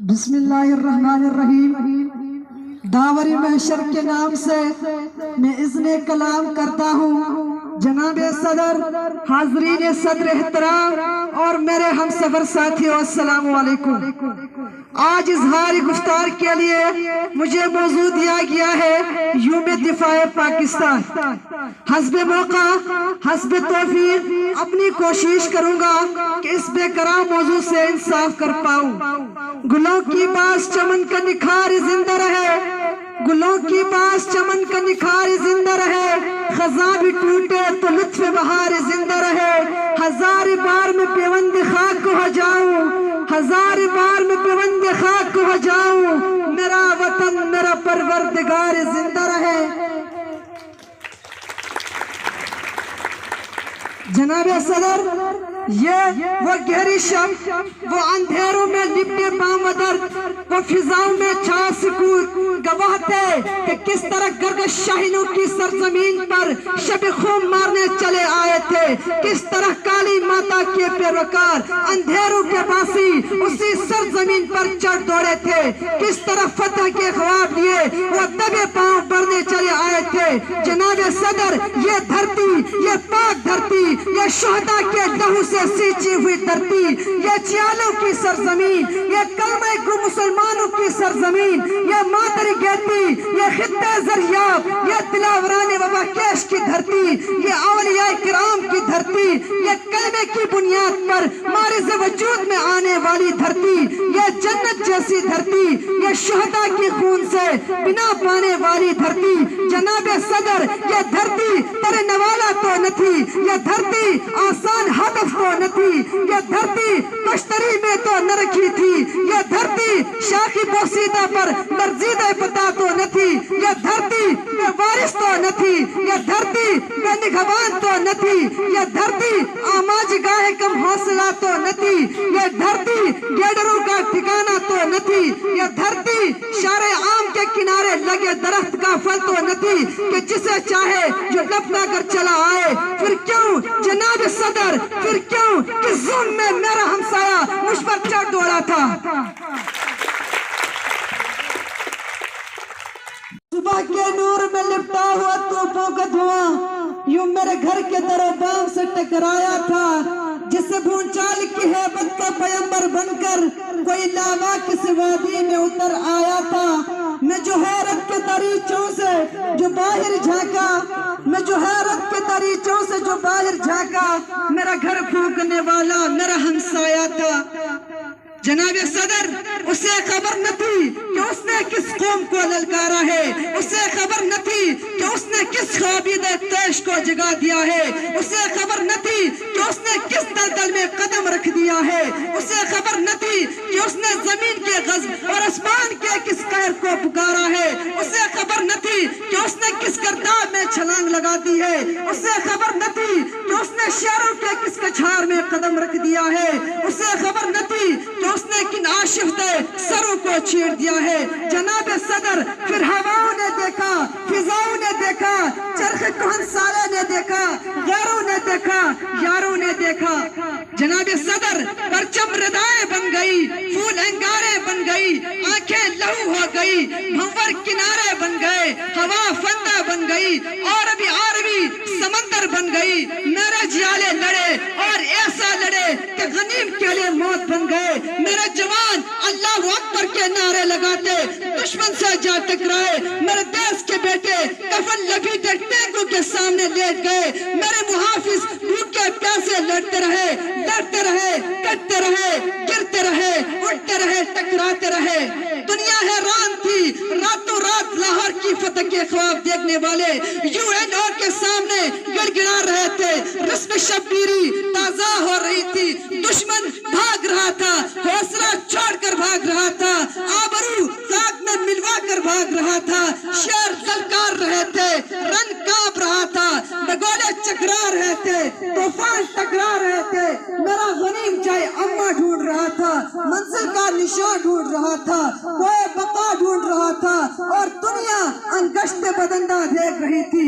بسم اللہ الرحمن الرحیم۔ داوری محشر کے نام سے میں اذن کلام کرتا ہوں۔ جناب صدر، حاضرین صدر احترام اور میرے ہم سفر ساتھیوں، السلام علیکم۔ آج اظہار گفتار کے لیے مجھے موضوع دیا گیا ہے یوم دفاع پاکستان۔ حسب موقع، حسب توفیق اپنی کوشش کروں گا کہ اس بے قرار موضوع سے انصاف کر پاؤں۔ گلوں کی پاس چمن کا نکھار زندہ رہے، گلوں کی پاس چمن کا نکھار زندہ رہے، خزاں بھی ٹوٹے تو لطف بہار زندہ رہے۔ ہزار بار میں پیوند خاک کو ہو جاؤں، ہزار بار میں پیوند خاک کو ہو جاؤں، میرا وطن میرا پروردگار زندہ رہے۔ جناب صدر، یہ وہ گہری شب، وہ اندھیروں میں لپٹے پامدر، وہ فضاؤں میں چھا سکون گواہ تھے کہ کس طرح گرگش شاہینوں کی سرزمین پر شب خون مارنے چلے آئے تھے، کس طرح کالی ماتا کے پیروکار اندھیروں کے باسی اسی سرزمین پر چڑھ دوڑے تھے، کس طرح فتح کے خواب لیے وہ دبے پاؤں بڑھنے چلے آئے تھے۔ جناب صدر، یہ دھرتی، یہ پاک دھرتی، یہ شہداء کے لہو سے سینچی ہوئی دھرتی، یہ چیالوں کی سرزمین، یہ کلمہ گو مسلمانوں کی سرزمین، یہ مادری گیتی، یہ خطہ زریاب، یہ دلاوران وبا کیش کی دھرتی، یہ اولیاء کرام کی دھرتی، یہ کلمے کی بنیاد پر مارز وجود میں آنے والی دھرتی، یہ جنت جیسی دھرتی، یہ شہداء کی خون سے بنا پانے والی دھرتی۔ جناب صدر، یہ دھرتی ترے نوالا تو نہ تھی، یہ دھرتی آسان ہدف تو نہ تھی، یہ دھرتی کشتری میں تو نہ رکھی تھی، یہ دھرتی شاخی بوسیدہ پر مرزیدہ پتا تو نہ تھی، یہ دھرتی بے وارث تو نہ تھی، یہ دھرتی بے نگہبان تو نہ تھی، یہ دھرتی آماج گاہ کم حوصلہ تو نہ تھی، یہ دھرتی گیڈروں کا ٹھکانہ تو نہ تھی، یہ دھرتی شارع عام کے کنارے لگے درخت کا پھل تو نہ تھی کہ جسے چاہے جو لپٹا کر چلا آئے۔ پھر کیوں جناب صدر، پھر کیوں کہ ظلم میں میرا ہمسایہ مجھ پر چڑھ دوڑا تھا۔ صبح کے نور میں لپٹا ہوا توپوں کا دھواں یوں میرے گھر کے در و بام سے ٹکرایا تھا، جسے بھونچال کی ہیبت کا پیمبر بن کر کوئی لاوا کسی وادی میں اتر آیا تھا۔ میں جو حیرت کے دریچوں سے جو باہر جھانکا، میں جو حیرت کے دریچوں سے جو باہر جھانکا، میرا گھر پھونکنے والا میرا ہمسایہ تھا۔ جناب صدر، اسے خبر نہ تھی کہ اس نے کس قوم کو للکارا ہے، اسے خبر نہ تھی کہ اس نے کس خوابید تیش کو جگا دیا ہے، اسے خبر نہ تھی کہ اس نے کس دلدل میں قدم رکھ دیا ہے، اسے خبر نہ تھی کہ اس نے زمین کے غضب اور آسمان کے کس قہر کو پکارا ہے، اسے خبر نہ تھی کہ اس نے کس گرداب میں چھلانگ لگا دی ہے، اسے خبر نہ تھی کہ اس نے شیروں کے کس کچھار میں قدم رکھ دیا ہے، اسے خبر نہ تھی کہ اس نے کن آشفتے سروں کو چھیڑ دیا ہے۔ جناب صدر، پھر ہواؤں نے دیکھا، فضاؤں نے دیکھا، چرخ کہن سالے نے دیکھا، غیروں نے دیکھا، یاروں نے دیکھا۔ جناب صدر، پرچم ردائیں بن گئی، پھول انگاریں بن گئی، آنکھیں لہو ہو گئی، بھنور کنارے بن گئے، ہوا فندہ بن گئی، عربی سمندر بن گئی۔ میرے جیالے لڑے اور ایسا لڑے کہ غنیم کے لیے موت بن گئے۔ میرے جوان اللہ اکبر کے نعرے لگاتے دشمن سے جا ٹکرائے، میرے دیس کے بیٹے کفن لپیٹے ٹینکوں کے سامنے لیٹ گئے، میرے محافظ بھوکے پیاسے لڑتے رہے، کٹتے رہے، گرتے رہے، اٹھتے رہے، ٹکراتے رہے۔ دنیا حیران تھی، راتوں رات لاہور کی فتح کے خواب دیکھنے والے UN کے سامنے گڑ گڑا رہے تھے۔ رسم شبیری تازہ ہو رہی تھی، دشمن بھاگ رہا تھا، حوصلہ چھوڑ کر بھاگ رہا تھا، آبرو خاک میں ملوا کر بھاگ رہا تھا، شیر للکار رہے تھے، رن کانپ رہا تھا، بگولے چکرا رہے تھے، طوفان ٹکرا رہے تھے۔ میرا غنیم جائے اماں ڈھونڈ رہا تھا، منزل کا نشان ڈھونڈ رہا تھا، کوئی بقا ڈھونڈ رہا تھا، اور دنیا انگشت بدندہ دیکھ رہی تھی۔